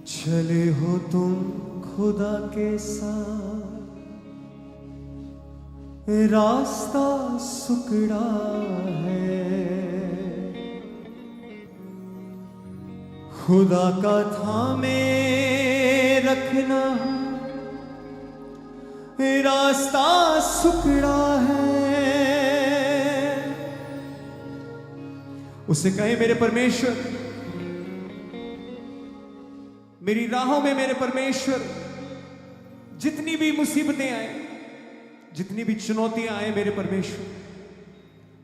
चले हो तुम खुदा के साथ, रास्ता सुकड़ा है। खुदा का थामे रखना, रास्ता सुकड़ा है। उससे कहे मेरे परमेश्वर, मेरी राहों में मेरे परमेश्वर, जितनी भी मुसीबतें आए, जितनी भी चुनौतियां आए मेरे परमेश्वर,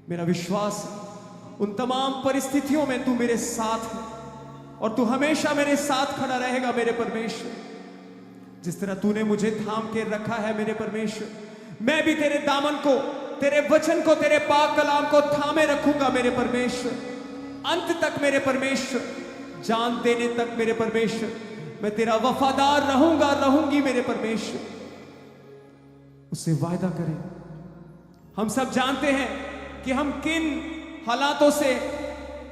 मेरा विश्वास है उन तमाम परिस्थितियों में तू मेरे साथ है और तू हमेशा मेरे साथ खड़ा रहेगा मेरे परमेश्वर। जिस तरह तूने मुझे थाम के रखा है मेरे परमेश्वर, मैं भी तेरे दामन को, तेरे वचन को, तेरे पाक कलाम को थामे रखूंगा मेरे परमेश्वर, अंत तक मेरे परमेश्वर, जान देने तक मेरे परमेश्वर, मैं तेरा वफादार रहूंगा, रहूंगी मेरे परमेश्वर। उससे वायदा करें। हम सब जानते हैं कि हम किन हालातों से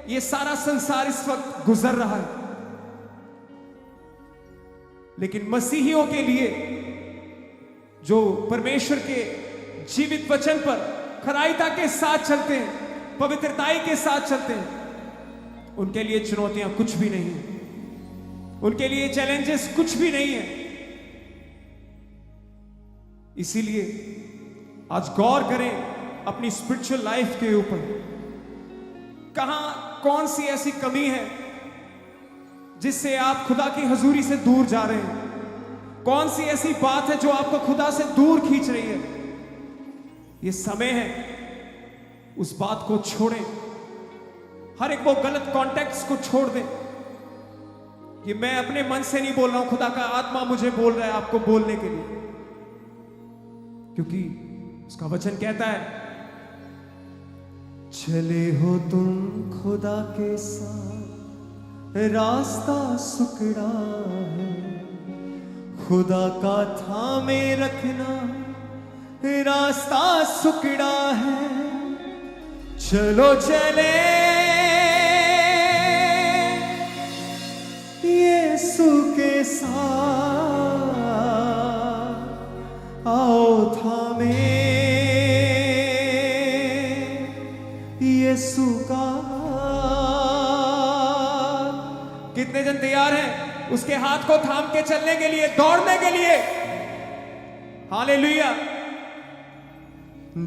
ये सारा संसार इस वक्त गुजर रहा है, लेकिन मसीहियों के लिए जो परमेश्वर के जीवित वचन पर खराइता के साथ चलते हैं, पवित्रताई के साथ चलते हैं, उनके लिए चुनौतियां कुछ भी नहीं है, उनके लिए चैलेंजेस कुछ भी नहीं है। इसीलिए आज गौर करें अपनी स्पिरिचुअल लाइफ के ऊपर। कहां कौन सी ऐसी कमी है जिससे आप खुदा की हजूरी से दूर जा रहे हैं? कौन सी ऐसी बात है जो आपको खुदा से दूर खींच रही है? यह समय है उस बात को छोड़ें, हर एक वो गलत कॉन्टेक्स्ट को छोड़ दें कि मैं अपने मन से नहीं बोल रहा हूं, खुदा का आत्मा मुझे बोल रहा है आपको बोलने के लिए, क्योंकि उसका वचन कहता है, चले हो तुम खुदा के साथ, रास्ता सुकड़ा है। खुदा का थामे रखना, रास्ता सुकड़ा है। चलो चले यीशु के साथ, आओ थामे यीशु का। कितने जन तैयार हैं उसके हाथ को थाम के चलने के लिए, दौड़ने के लिए? हालेलुया।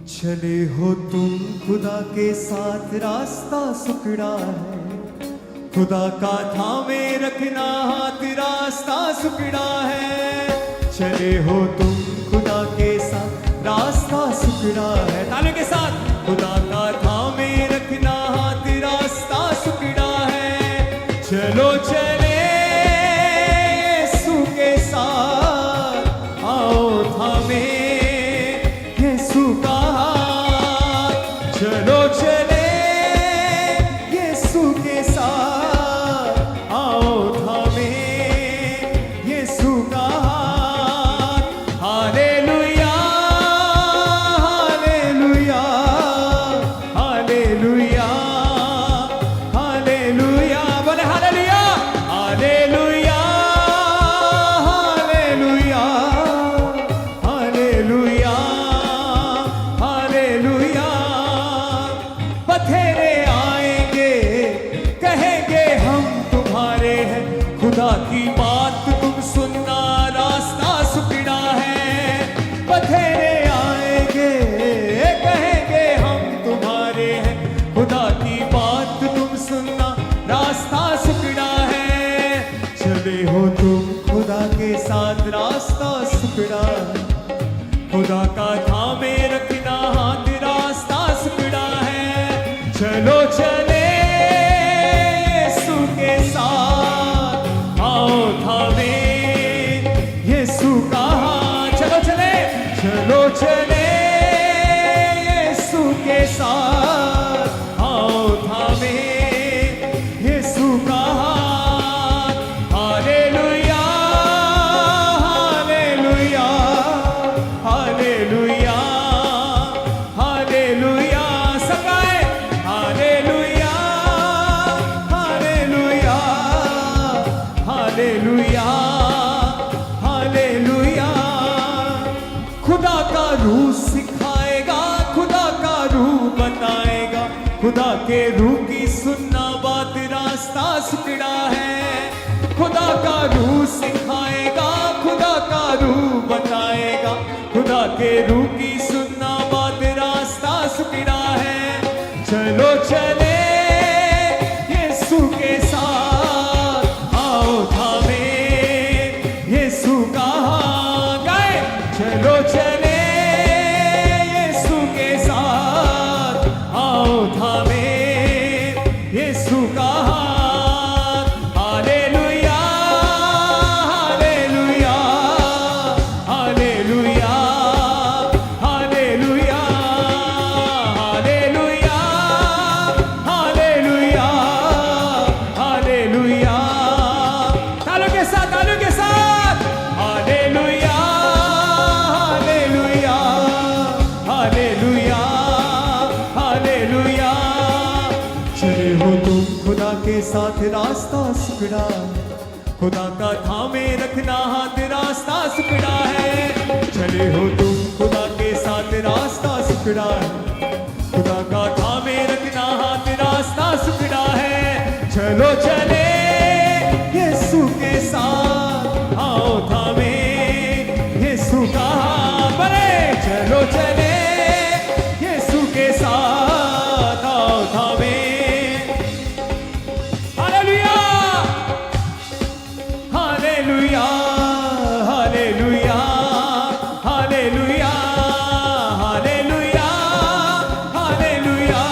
चले हो तुम खुदा के साथ, रास्ता सुकड़ा है। खुदा का थामे रखना हाथ, रास्ता सुकड़ा है। चले हो तुम खुदा के साथ, रास्ता सुकड़ा है। तालियों के साथ, खुदा का थामे रखना हाथ, रास्ता सुकड़ा है। चलो चले यीशु के साथ, आओ थामे यीशु का हाथ। चलो चले यीशु के साथ, आओ थामे यीशु का हाथ। हालेलुया, हालेलुया, हालेलुया, हालेलुया, बोले hallelujah, hallelujah, hallelujah, hallelujah, hallelujah. बथेरे आएंगे, कहेंगे हम तुम्हारे हैं, खुदा की बात तुम सुनना, रास्ता सुकड़ा है। बथेरे आएंगे, कहेंगे हम तुम्हारे हैं, खुदा की बात तुम सुनना, रास्ता सुकड़ा है। चले हो तुम खुदा के साथ, रास्ता सुकड़ा है। खुदा का थामे रखना हाथ, रास्ता सुकड़ा है। चलो चले यीशु के साथ, आओ थामे यीशु का हाथ। चलो चले, चलो चले यीशु के साथ, आओ थामे यीशु का हाथ। Hallelujah, hallelujah, hallelujah, hallelujah hallelujah. खुदा का रूह सिखाएगा, खुदा का रूह बताएगा, खुदा के रूह की सुनना बात रास्ता सिकड़ा है। खुदा का रूह सिखाएगा, खुदा का रूह बताएगा, खुदा के रूह की सुनना बात रास्ता सिकड़ा है। चलो चले यीशु के साथ, आओ थामे यीशु का हाथ। गाए चलो चले यीशु के साथ, आओ थामे यीशु का हाथ। Hallelujah hallelujah hallelujah hallelujah hallelujah hallelujah hallelujah. तालियों के साथ, तालियों के साथ। Hallelujah hallelujah hallelujah hallelujah. चले हो तुम खुदा के साथ, रास्ता सिकड़ा, खुदा का थामे रखना हाथ, रास्ता सिकड़ा है। चले हो तुम खुदा के साथ, रास्ता सिकड़ा है, खुदा का थामे रखना हाथ, रास्ता सिकड़ा है। चलो चले यीशु के साथ, आओ थामे यीशु का हाथ। बड़े चलो चले यीशु के साथ, आओ थामे। Hallelujah hallelujah hallelujah hallelujah hallelujah hallelujah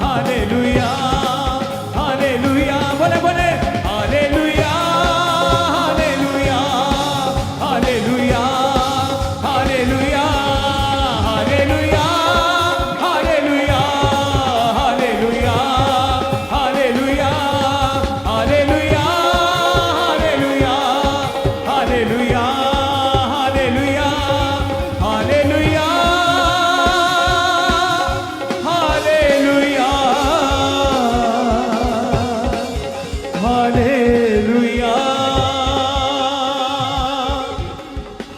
hallelujah hallelujah. बोले बोले hallelujah hallelujah hallelujah hallelujah hallelujah hallelujah hallelujah hallelujah hallelujah hallelujah hallelujah hallelujah hallelujah hallelujah hallelujah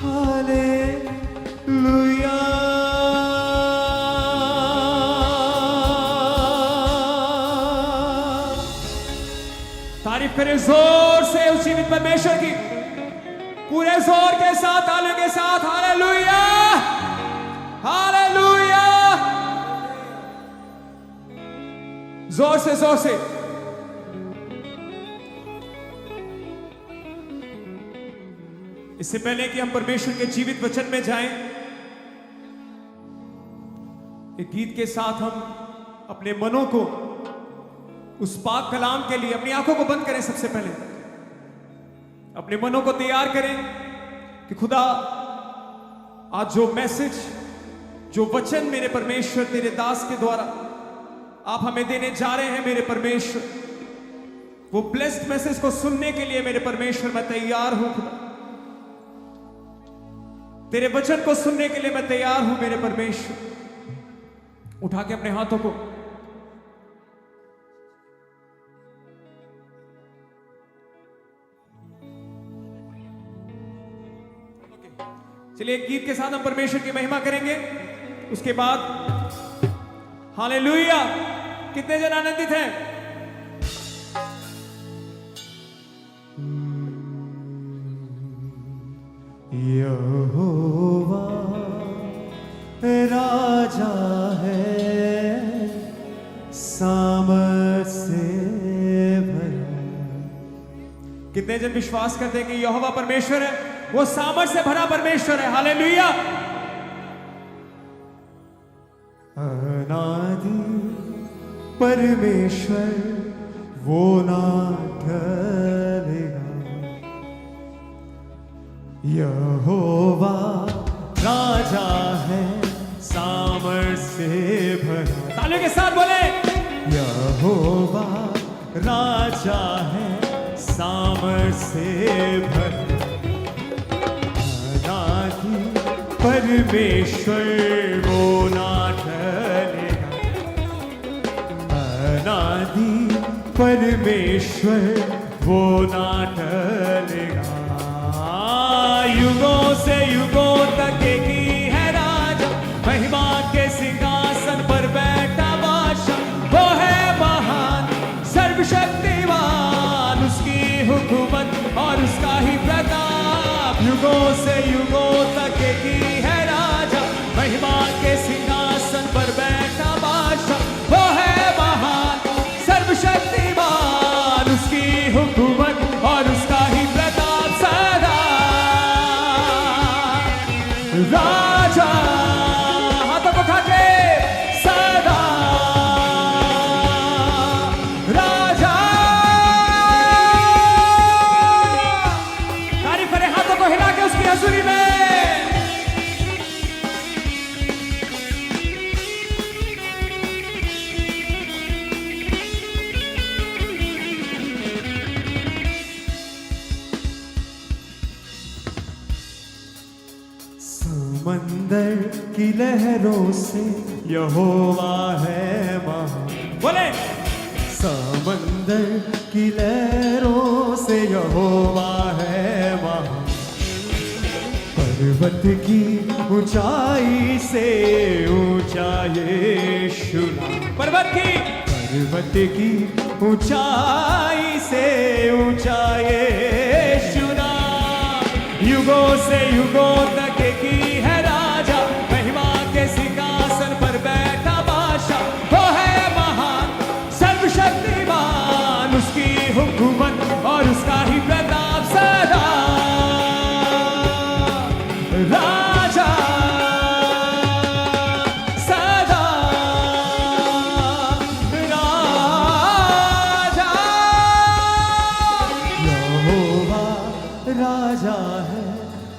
hallelujah. तारीफ करें जोर से उस जीवित परमेश्वर की, पूरे जोर के साथ, तालियों के साथ। Hallelujah hallelujah. जोर से जोर से। इससे पहले कि हम परमेश्वर के जीवित वचन में जाएं, एक गीत के साथ हम अपने मनों को उस पाक कलाम के लिए, अपनी आंखों को बंद करें। सबसे पहले अपने मनों को तैयार करें कि खुदा आज जो मैसेज, जो वचन मेरे परमेश्वर तेरे दास के द्वारा आप हमें देने जा रहे हैं मेरे परमेश्वर, वो ब्लेस्ड मैसेज को सुनने के लिए मेरे परमेश्वर मैं तैयार हूं। खुदा तेरे वचन को सुनने के लिए मैं तैयार हूं मेरे परमेश्वर। उठा के अपने हाथों को चलिए एक गीत के साथ हम परमेश्वर की महिमा करेंगे। उसके बाद हालेलुया। कितने जन आनंदित हैं? यहोवा राजा है, सामर्थ से भरा। कितने जन विश्वास करते हैं कि यहोवा परमेश्वर है, वो सामर्थ से भरा परमेश्वर है। हालेलुया। अनादि परमेश्वर वो ना टलेगा। यहोवा राजा है, सामर्थ से भरा। तालियों के साथ बोले, यहोवा राजा है, सामर्थ से भरा। परमेश्वर वो ना टलेगा। अनादि परमेश्वर वो ना टलेगा। हुकूमत और उसका ही प्रताप। युगों से युगों तक एक ही है राजा, महिमा के सिंहासन पर बैठा बादशाह। वो है महान सर्वशक्तिमान, उसकी हुकूमत और उसका ही प्रताप सदा। राजा हाथों को उठा के सदा राजा। तारीफ करें हाथों को हिला के उसकी हजूरी में। समंदर की लहरों से यहोवा है महान। बोले समंदर की लहरों से यहोवा है महान। पर्वत की ऊंचाई से ऊंचा यीशु नाम। पर्वत की ऊंचाई से ऊंचा यीशु नाम। युगों से युगों तक एक ही है राजा, महिमा के सिंहासन पर बैठा बादशाह। वो है महान सर्वशक्तिमान, उसकी हुकूमत और उसका ही प्रताप सदा। राजा सदा राजा। यहोवा राजा है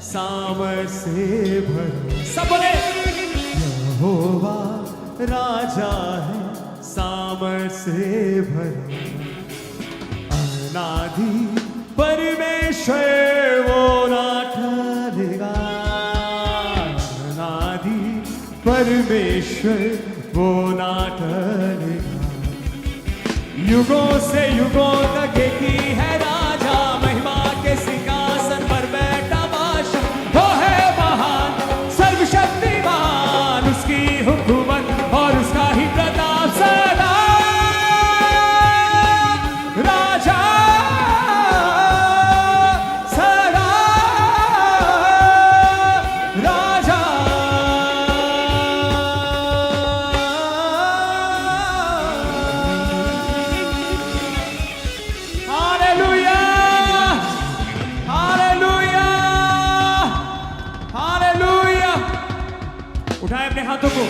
सामर्थ से भरा। सब बोले यहोवा राजा है सामर्थ से भरा। अनादि परमेश्वर वो ना ठहरेगा। अनादि परमेश्वर वो ना ठहरेगा। युगों से युगों तक एक ही है राजा, महिमा के सिंहासन पर बैठा बादशाह। वो है महान सर्वशक्तिमान, उसकी हुकूमत और उसका ही प्रताप सदा। राजा सदा राजा। Hallelujah hallelujah hallelujah. उठाए अपने हाथों को।